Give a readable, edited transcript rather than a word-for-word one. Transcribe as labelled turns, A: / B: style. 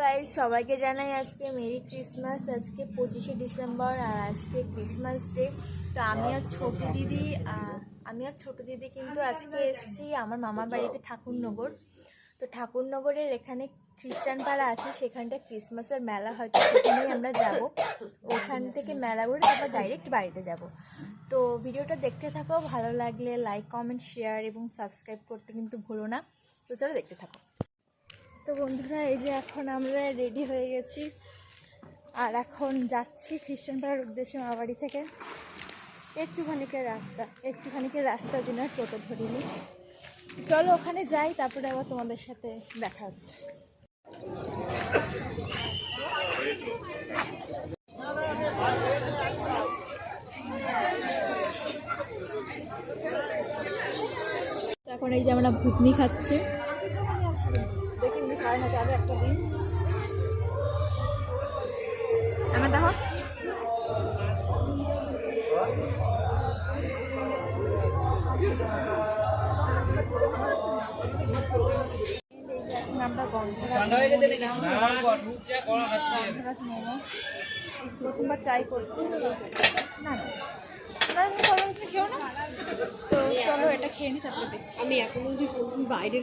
A: Guys সবাইকে জানাই আজকে মেরি ক্রিসমাস। আজকে 25শে ডিসেম্বর আর আজকে ক্রিসমাস ডে। তো আমি আর ছোট দিদি কিন্তু আজকে এসেছি আমার মামার বাড়িতে ঠাকুরনগর। তো ঠাকুরনগরের এখানে খ্রিস্টান পাড়া আছে, সেখানটা ক্রিসমাসের মেলা হয়তো, সেখানেই আমরা যাব। ওখান থেকে মেলা ঘুরে তারপর ডাইরেক্ট বাড়িতে যাব। তো ভিডিওটা দেখতে থাকো, ভালো লাগলে লাইক কমেন্ট শেয়ার এবং সাবস্ক্রাইব করতে কিন্তু ভুলো না। তো চলো দেখতে থাকো। তো বন্ধুরা, এই যে এখন আমরা রেডি হয়ে গেছি আর এখন যাচ্ছি খ্রিস্টান পাড়ার উদ্দেশ্যে। মামা বাড়ি থেকে একটুখানিকের রাস্তার জন্য টোটো ধরিনি। চলো ওখানে যাই, তারপরে আবার তোমাদের সাথে দেখা হচ্ছে। এখন এই যে আমরা ঘুগনি খাচ্ছি। দেখিনি খাওয়া না যাবে একটা দিন। আমার দেখো আমরা প্রথমবার ট্রাই করছি না, খেও না। তো চলো এটা খেয়ে নি, তারপরে দেখছি।
B: আমি এখনো বাইরে